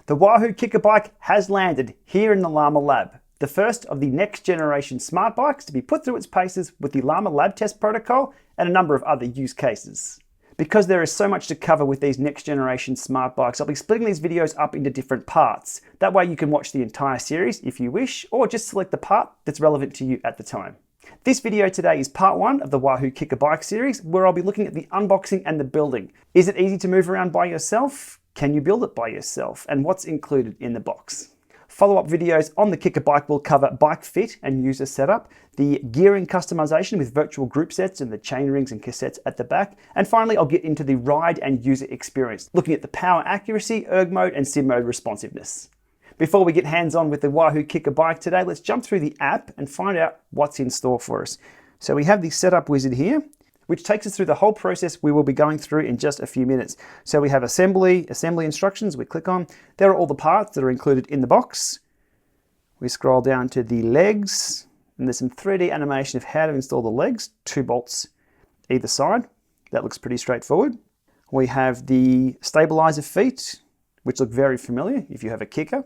The Wahoo KICKR bike has landed here in the Lama Lab, the first of the next generation smart bikes to be put through its paces with the Lama Lab test protocol and a number of other use cases. Because there is so much to cover with these next generation smart bikes, I'll be splitting these videos up into different parts. That way you can watch the entire series if you wish, or just select the part that's relevant to you at the time. This video today is part 1 of the Wahoo KICKR bike series, where I'll be looking at the unboxing and the building. Is it easy to move around by yourself? Can you build it by yourself? And what's included in the box? Follow-up videos on the KICKR bike will cover bike fit and user setup, the gearing customization with virtual group sets and the chain rings and cassettes at the back, and finally I'll get into the ride and user experience, looking at the power accuracy, erg mode and sim mode responsiveness. Before we get hands-on with the Wahoo KICKR bike today, let's jump through the app and find out what's in store for us. So we have the setup wizard here, which takes us through the whole process we will be going through in just a few minutes. So we have assembly instructions we click on. There are all the parts that are included in the box. We scroll down to the legs, and there's some 3D animation of how to install the legs, 2 bolts either side. That looks pretty straightforward. We have the stabilizer feet, which look very familiar if you have a KICKR.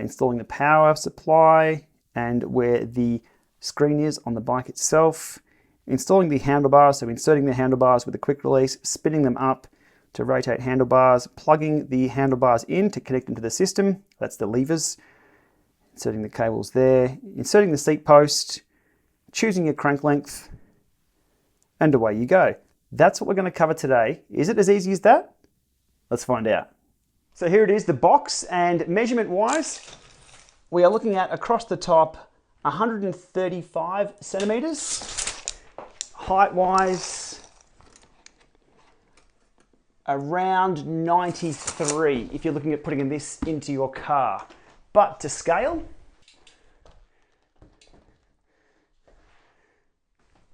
Installing the power supply and where the screen is on the bike itself. Installing the handlebars, so inserting the handlebars with a quick release, spinning them up to rotate handlebars, plugging the handlebars in to connect them to the system, that's the levers, inserting the cables there, inserting the seat post, choosing your crank length, and away you go. That's what we're going to cover today. Is it as easy as that? Let's find out. So here it is, the box, and measurement-wise, we are looking at across the top 135 centimeters. Height-wise, around 93 if you're looking at putting this into your car. But to scale,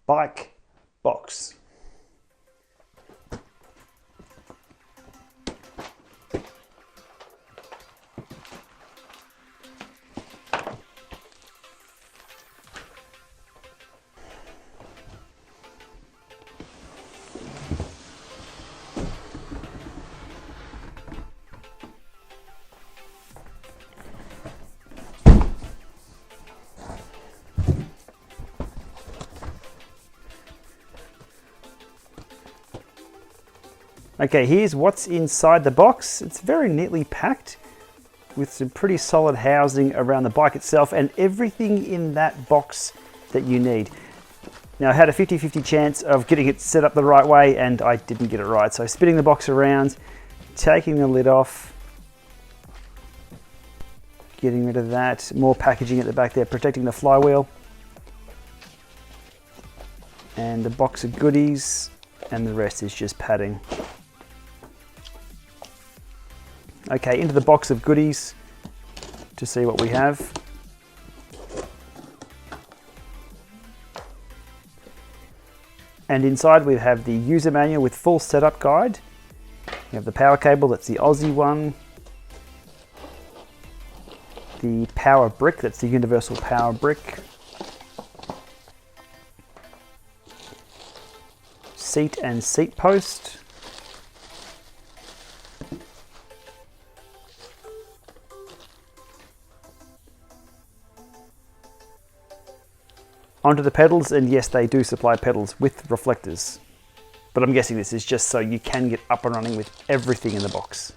bike, box. Okay, here's what's inside the box. It's very neatly packed with some pretty solid housing around the bike itself and everything in that box that you need. Now I had a 50-50 chance of getting it set up the right way and I didn't get it right. So spinning the box around, taking the lid off, getting rid of that, more packaging at the back there, protecting the flywheel, and the box of goodies, and the rest is just padding. Okay, into the box of goodies to see what we have. And inside we have the user manual with full setup guide. We have the power cable, that's the Aussie one. The power brick, that's the universal power brick. Seat and seat post. Onto the pedals, and yes, they do supply pedals with reflectors. But I'm guessing this is just so you can get up and running with everything in the box.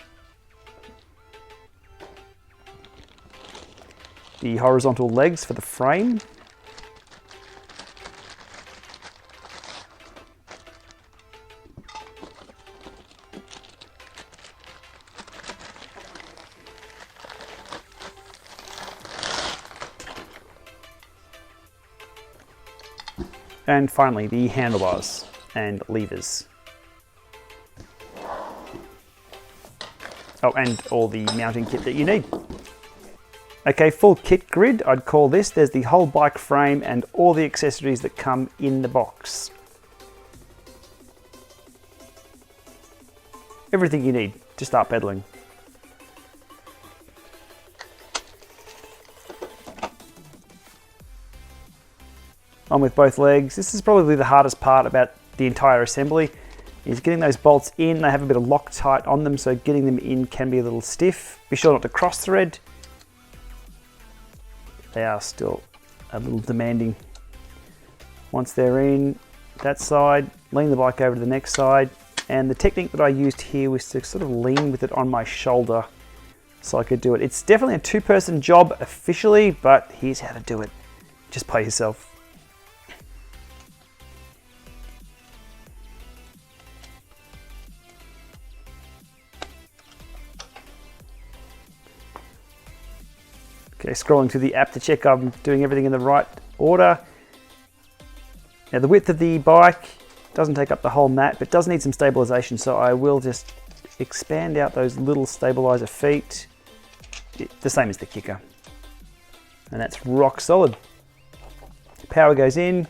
The horizontal legs for the frame. And finally, the handlebars and levers. Oh, and all the mounting kit that you need. Okay, full kit grid, I'd call this. There's the whole bike frame and all the accessories that come in the box. Everything you need to start pedaling. On with both legs. This is probably the hardest part about the entire assembly, is getting those bolts in. They have a bit of Loctite on them, so getting them in can be a little stiff. Be sure not to cross thread. They are still a little demanding. Once they're in that side, lean the bike over to the next side. And the technique that I used here was to sort of lean with it on my shoulder so I could do it. It's definitely a two-person job officially, but here's how to do it. Just by yourself. Okay, scrolling through the app to check I'm doing everything in the right order. Now the width of the bike doesn't take up the whole mat, but does need some stabilization, so I will just expand out those little stabilizer feet, the same as the kicker. And that's rock solid. Power goes in,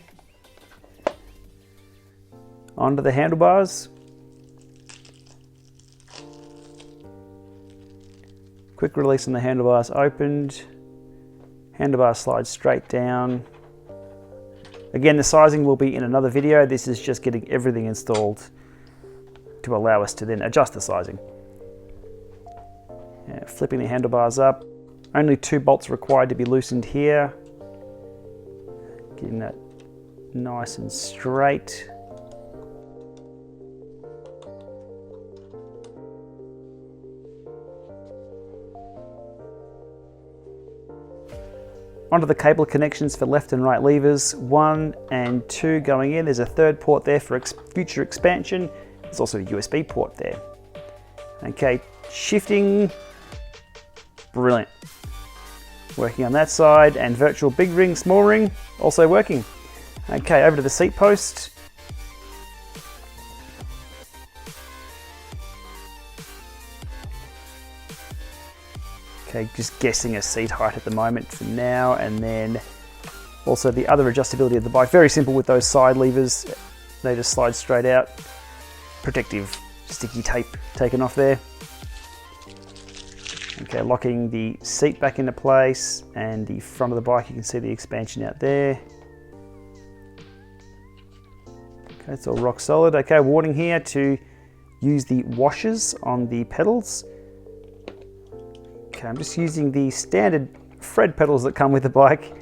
onto the handlebars. Quick release on the handlebars opened. Handlebar slides straight down. Again, the sizing will be in another video. This is just getting everything installed to allow us to then adjust the sizing. Yeah, flipping the handlebars up. Only 2 bolts required to be loosened here. Getting that nice and straight. Onto the cable connections for left and right levers, 1 and 2 going in. There's a third port there for future expansion. There's also a USB port there. Okay, shifting, brilliant. Working on that side, and virtual big ring, small ring, also working. Okay, over to the seat post. Okay, just guessing a seat height at the moment for now, and then also the other adjustability of the bike. Very simple with those side levers. They just slide straight out. Protective sticky tape taken off there. Okay, locking the seat back into place, and the front of the bike, you can see the expansion out there. Okay, it's all rock solid. Okay, warning here to use the washers on the pedals. Okay, I'm just using the standard Fred pedals that come with the bike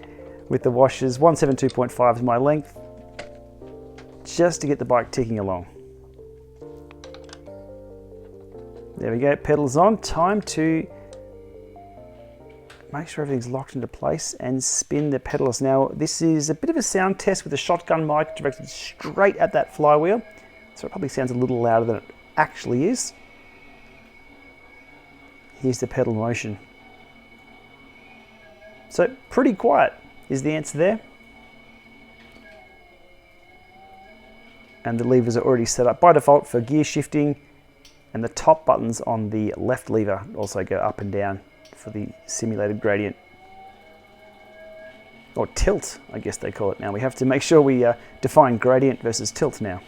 with the washers. 172.5 is my length, just to get the bike ticking along. There we go, pedals on. Time to make sure everything's locked into place and spin the pedals. Now, this is a bit of a sound test with a shotgun mic directed straight at that flywheel, so it probably sounds a little louder than it actually is. Here's the pedal motion. So pretty quiet is the answer there. And the levers are already set up by default for gear shifting, and the top buttons on the left lever also go up and down for the simulated gradient. Or tilt, I guess they call it now. We have to make sure we define gradient versus tilt now.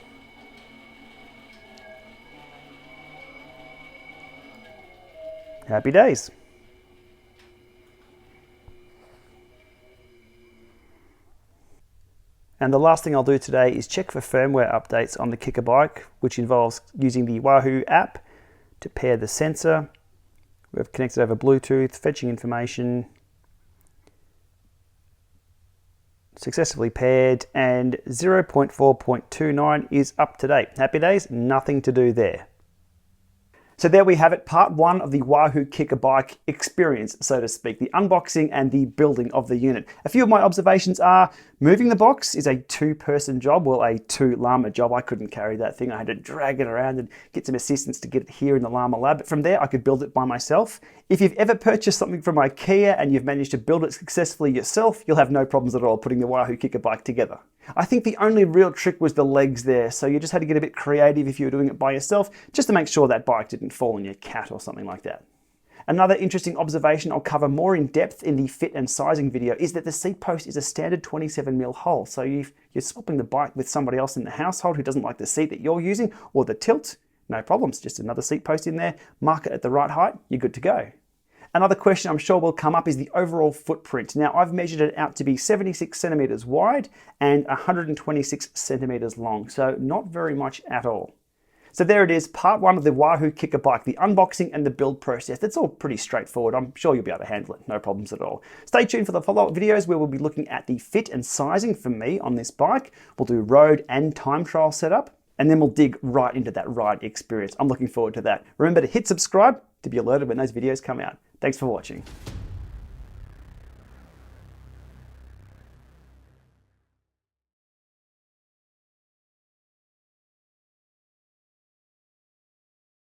Happy days. And the last thing I'll do today is check for firmware updates on the KICKR bike, which involves using the Wahoo app to pair the sensor. We've connected over Bluetooth, fetching information, successfully paired, and 0.4.29 is up to date. Happy days, nothing to do there. So there we have it, part 1 of the Wahoo KICKR bike experience, so to speak, the unboxing and the building of the unit. A few of my observations are, moving the box is a 2-person job, well, a 2-Lama job. I couldn't carry that thing. I had to drag it around and get some assistance to get it here in the Lama lab. But from there, I could build it by myself. If you've ever purchased something from IKEA and you've managed to build it successfully yourself, you'll have no problems at all putting the Wahoo KICKR bike together. I think the only real trick was the legs there, so you just had to get a bit creative if you were doing it by yourself, just to make sure that bike didn't fall on your cat or something like that. Another interesting observation I'll cover more in depth in the fit and sizing video is that the seat post is a standard 27mm hole, so if you're swapping the bike with somebody else in the household who doesn't like the seat that you're using, or the tilt, no problems, just another seat post in there, mark it at the right height, you're good to go. Another question I'm sure will come up is the overall footprint. Now, I've measured it out to be 76 centimeters wide and 126 centimeters long, so not very much at all. So there it is, part one of the Wahoo KICKR bike, the unboxing and the build process. It's all pretty straightforward. I'm sure you'll be able to handle it, no problems at all. Stay tuned for the follow-up videos where we'll be looking at the fit and sizing for me on this bike. We'll do road and time trial setup, and then we'll dig right into that ride experience. I'm looking forward to that. Remember to hit subscribe to be alerted when those videos come out. Thanks for watching.